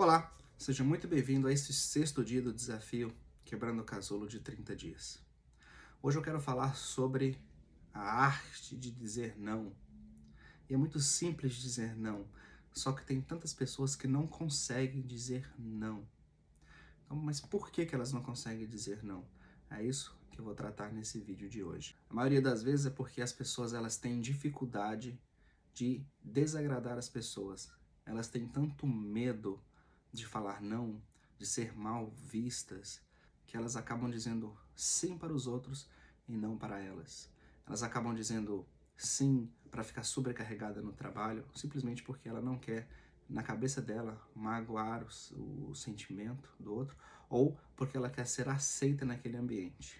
Olá, seja muito bem-vindo a este sexto dia do desafio Quebrando o Casulo de 30 dias. Hoje eu quero falar sobre a arte de dizer não. E é muito simples dizer não, só que tem tantas pessoas que não conseguem dizer não. Então, mas por que elas não conseguem dizer não? É isso que eu vou tratar nesse vídeo de hoje. A maioria das vezes é porque as pessoas elas têm dificuldade de desagradar as pessoas. Elas têm tanto medo de falar não, de ser mal vistas, que elas acabam dizendo sim para os outros e não para elas. Elas acabam dizendo sim para ficar sobrecarregada no trabalho, simplesmente porque ela não quer, na cabeça dela, magoar o sentimento do outro, ou porque ela quer ser aceita naquele ambiente.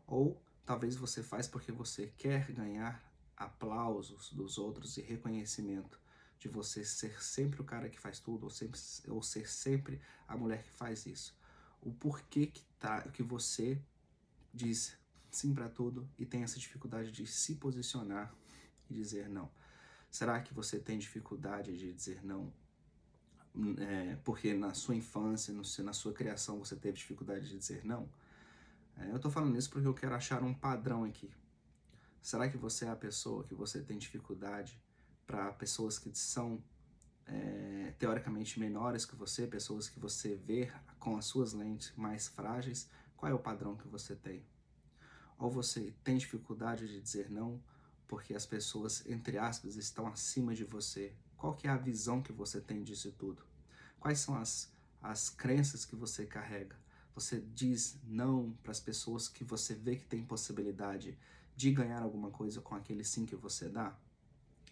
Ou talvez você faz porque você quer ganhar aplausos dos outros e reconhecimento de você ser sempre o cara que faz tudo, ou ser sempre a mulher que faz isso. O porquê que você diz sim para tudo e tem essa dificuldade de se posicionar e dizer não? Será que você tem dificuldade de dizer não porque na sua infância, na sua criação, você teve dificuldade de dizer não? Eu tô falando isso porque eu quero achar um padrão aqui. Será que você é a pessoa que você tem dificuldade para pessoas que são teoricamente menores que você, pessoas que você vê com as suas lentes mais frágeis? Qual é o padrão que você tem? Ou você tem dificuldade de dizer não porque as pessoas, entre aspas, estão acima de você? Qual que é a visão que você tem disso tudo? Quais são as crenças que você carrega? Você diz não para as pessoas que você vê que tem possibilidade de ganhar alguma coisa com aquele sim que você dá?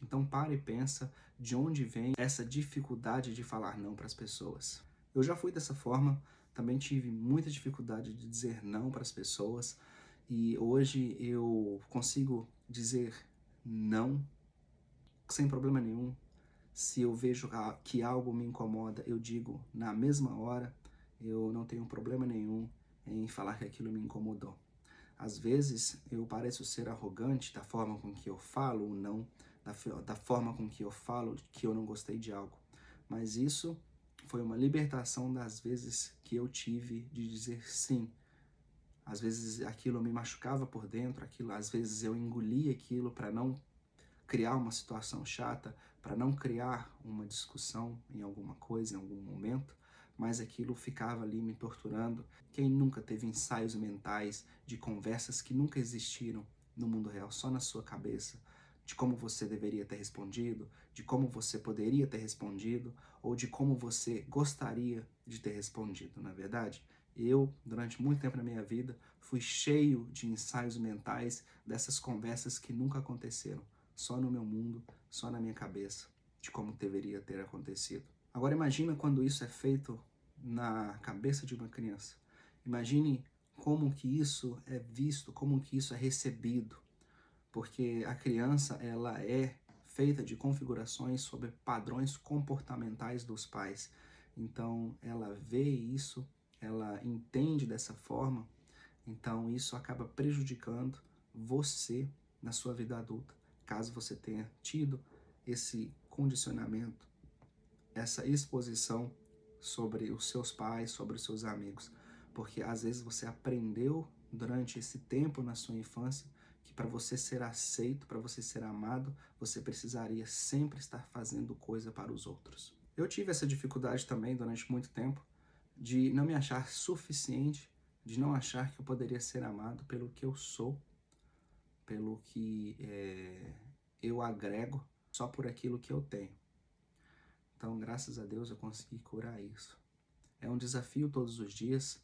Então para e pensa de onde vem essa dificuldade de falar não para as pessoas. Eu já fui dessa forma, também tive muita dificuldade de dizer não para as pessoas e hoje eu consigo dizer não sem problema nenhum. Se eu vejo que algo me incomoda, eu digo na mesma hora, eu não tenho problema nenhum em falar que aquilo me incomodou. Às vezes eu pareço ser arrogante da forma com que eu falo ou não, da forma com que eu falo que eu não gostei de algo. Mas isso foi uma libertação das vezes que eu tive de dizer sim. Às vezes aquilo me machucava por dentro, às vezes eu engolia aquilo para não criar uma situação chata, para não criar uma discussão em alguma coisa, em algum momento, mas aquilo ficava ali me torturando. Quem nunca teve ensaios mentais de conversas que nunca existiram no mundo real, só na sua cabeça, de como você deveria ter respondido, de como você poderia ter respondido, ou de como você gostaria de ter respondido, na verdade? Eu, durante muito tempo na minha vida, fui cheio de ensaios mentais dessas conversas que nunca aconteceram, só no meu mundo, só na minha cabeça, de como deveria ter acontecido. Agora imagina quando isso é feito na cabeça de uma criança. Imagine como que isso é visto, como que isso é recebido, porque a criança ela é feita de configurações sobre padrões comportamentais dos pais. Então ela vê isso, ela entende dessa forma, então isso acaba prejudicando você na sua vida adulta, caso você tenha tido esse condicionamento, essa exposição sobre os seus pais, sobre os seus amigos, porque às vezes você aprendeu durante esse tempo na sua infância que para você ser aceito, para você ser amado, você precisaria sempre estar fazendo coisa para os outros. Eu tive essa dificuldade também durante muito tempo de não me achar suficiente, de não achar que eu poderia ser amado pelo que eu sou, pelo que eu agrego, só por aquilo que eu tenho. Então, graças a Deus, eu consegui curar isso. É um desafio todos os dias,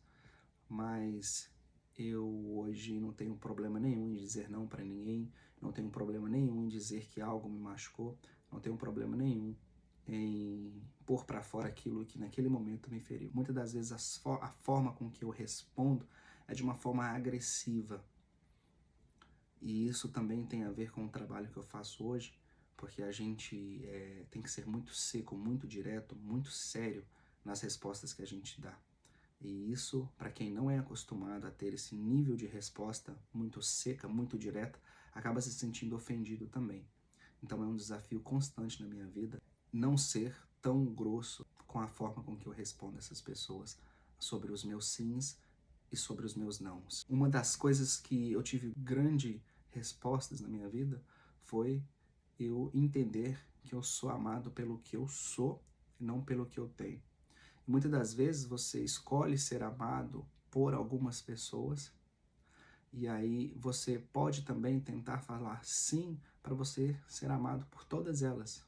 mas eu hoje não tenho problema nenhum em dizer não para ninguém, não tenho problema nenhum em dizer que algo me machucou, não tenho problema nenhum em pôr para fora aquilo que naquele momento me feriu. Muitas das vezes a forma com que eu respondo é de uma forma agressiva. E isso também tem a ver com o trabalho que eu faço hoje, porque a gente tem que ser muito seco, muito direto, muito sério nas respostas que a gente dá. E isso, para quem não é acostumado a ter esse nível de resposta muito seca, muito direta, acaba se sentindo ofendido também. Então é um desafio constante na minha vida não ser tão grosso com a forma com que eu respondo essas pessoas sobre os meus sims e sobre os meus nãos. Uma das coisas que eu tive grande respostas na minha vida foi eu entender que eu sou amado pelo que eu sou e não pelo que eu tenho. E muitas das vezes você escolhe ser amado por algumas pessoas e aí você pode também tentar falar sim para você ser amado por todas elas.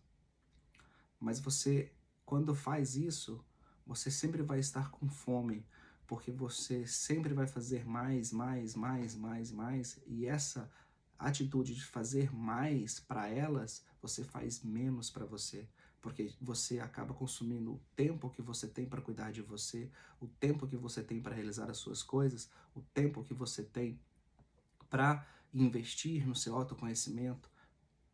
Mas você, quando faz isso, você sempre vai estar com fome, porque você sempre vai fazer mais, mais, mais, mais, mais, e essa atitude de fazer mais para elas, você faz menos para você, porque você acaba consumindo o tempo que você tem para cuidar de você, o tempo que você tem para realizar as suas coisas, o tempo que você tem para investir no seu autoconhecimento,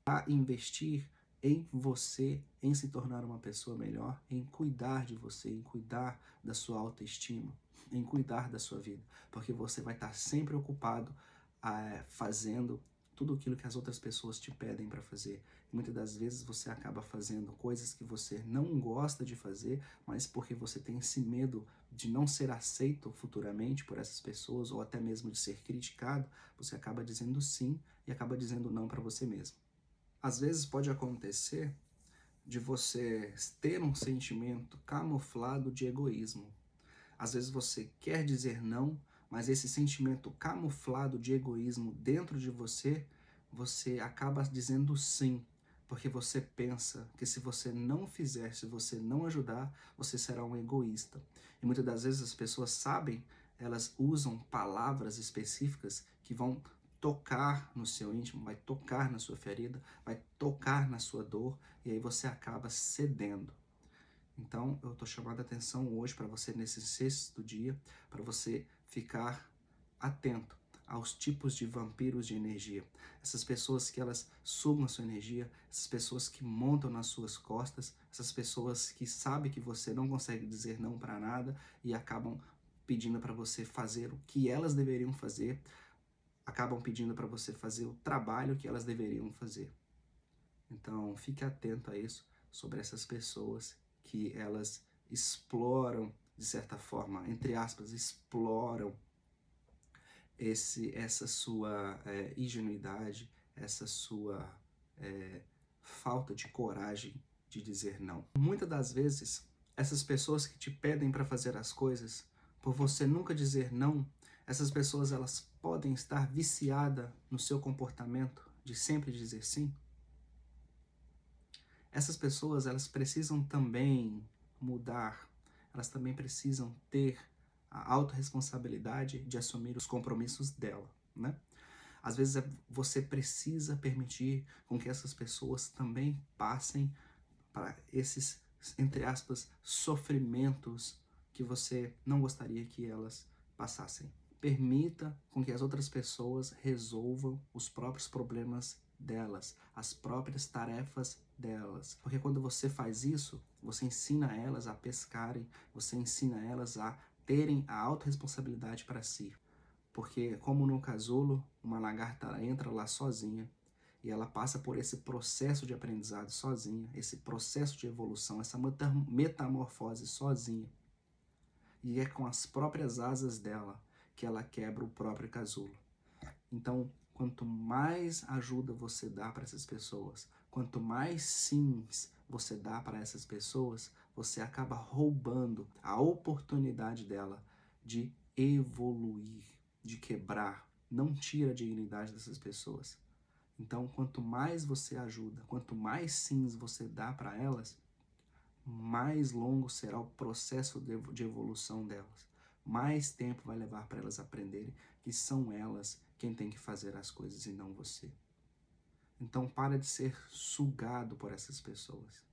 para investir em você, em se tornar uma pessoa melhor, em cuidar de você, em cuidar da sua autoestima, em cuidar da sua vida, porque você vai estar sempre ocupado fazendo tudo aquilo que as outras pessoas te pedem para fazer. E muitas das vezes você acaba fazendo coisas que você não gosta de fazer, mas porque você tem esse medo de não ser aceito futuramente por essas pessoas, ou até mesmo de ser criticado, você acaba dizendo sim e acaba dizendo não para você mesmo. Às vezes pode acontecer de você ter um sentimento camuflado de egoísmo. Às vezes você quer dizer não, mas esse sentimento camuflado de egoísmo dentro de você, você acaba dizendo sim, porque você pensa que se você não fizer, se você não ajudar, você será um egoísta. E muitas das vezes as pessoas sabem, elas usam palavras específicas que vão tocar no seu íntimo, vai tocar na sua ferida, vai tocar na sua dor, e aí você acaba cedendo. Então, eu estou chamando a atenção hoje para você, nesse sexto dia, para você ficar atento aos tipos de vampiros de energia. Essas pessoas que elas sugam a sua energia, essas pessoas que montam nas suas costas, essas pessoas que sabem que você não consegue dizer não para nada e acabam pedindo para você fazer o que elas deveriam fazer, acabam pedindo para você fazer o trabalho que elas deveriam fazer. Então, fique atento a isso, sobre essas pessoas que elas exploram, de certa forma, entre aspas, exploram essa sua ingenuidade, essa sua falta de coragem de dizer não. Muitas das vezes, essas pessoas que te pedem para fazer as coisas, por você nunca dizer não, essas pessoas elas podem estar viciadas no seu comportamento de sempre dizer sim. Essas pessoas, elas precisam também mudar, elas também precisam ter a autorresponsabilidade de assumir os compromissos dela, né? Às vezes você precisa permitir com que essas pessoas também passem para esses, entre aspas, sofrimentos que você não gostaria que elas passassem. Permita com que as outras pessoas resolvam os próprios problemas delas, as próprias tarefas delas. Porque quando você faz isso, você ensina elas a pescarem, você ensina elas a terem a autorresponsabilidade para si. Porque, como no casulo, uma lagarta entra lá sozinha e ela passa por esse processo de aprendizado sozinha, esse processo de evolução, essa metamorfose sozinha. E é com as próprias asas dela que ela quebra o próprio casulo. Então, quanto mais ajuda você dá para essas pessoas, quanto mais sims você dá para essas pessoas, você acaba roubando a oportunidade dela de evoluir, de quebrar. Não tira a dignidade dessas pessoas. Então, quanto mais você ajuda, quanto mais sims você dá para elas, mais longo será o processo de evolução delas. Mais tempo vai levar para elas aprenderem que são elas quem tem que fazer as coisas e não você. Então para de ser sugado por essas pessoas.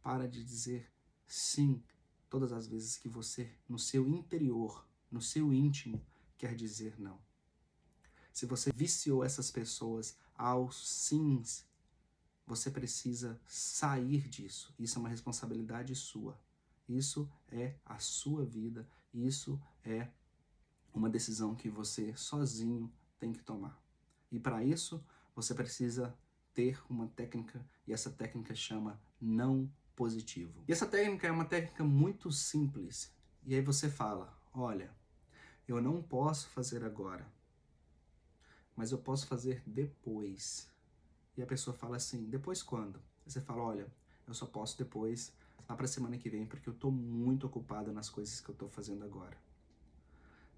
Para de dizer sim todas as vezes que você, no seu interior, no seu íntimo, quer dizer não. Se você viciou essas pessoas aos sims, você precisa sair disso. Isso é uma responsabilidade sua. Isso é a sua vida. Isso é uma decisão que você sozinho tem que tomar. E para isso, você precisa ter uma técnica, e essa técnica chama não positivo. E essa técnica é uma técnica muito simples. E aí você fala, olha, eu não posso fazer agora, mas eu posso fazer depois. E a pessoa fala assim, depois quando? Você fala, olha, eu só posso depois, lá para a semana que vem, porque eu estou muito ocupado nas coisas que eu estou fazendo agora.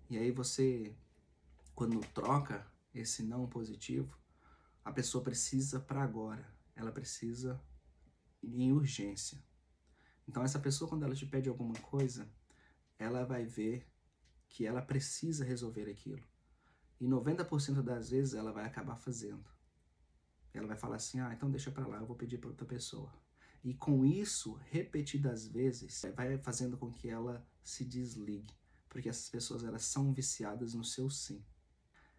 E aí você, quando troca esse não positivo, a pessoa precisa para agora, ela precisa em urgência. Então essa pessoa, quando ela te pede alguma coisa, ela vai ver que ela precisa resolver aquilo. E 90% das vezes ela vai acabar fazendo. Ela vai falar assim, então deixa pra lá, eu vou pedir pra outra pessoa. E com isso, repetidas vezes, vai fazendo com que ela se desligue. Porque essas pessoas, elas são viciadas no seu sim.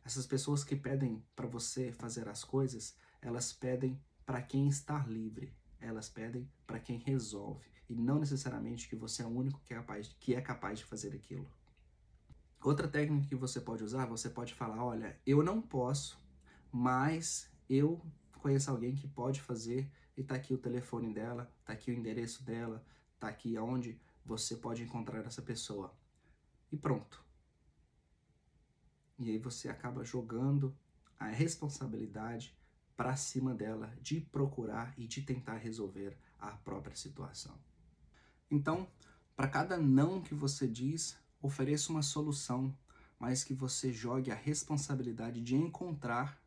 Essas pessoas que pedem para você fazer as coisas, elas pedem para quem está livre. Elas pedem para quem resolve. E não necessariamente que você é o único que é capaz de fazer aquilo. Outra técnica que você pode usar, você pode falar, olha, eu não posso, mas eu conheço alguém que pode fazer e tá aqui o telefone dela, tá aqui o endereço dela, tá aqui aonde você pode encontrar essa pessoa. E pronto. E aí você acaba jogando a responsabilidade para cima dela de procurar e de tentar resolver a própria situação. Então, para cada não que você diz, ofereça uma solução, mas que você jogue a responsabilidade de encontrar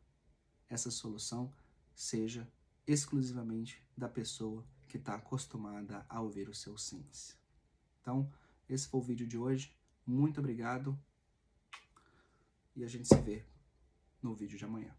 essa solução seja exclusivamente da pessoa que está acostumada a ouvir os seus sims. Então, esse foi o vídeo de hoje. Muito obrigado e a gente se vê no vídeo de amanhã.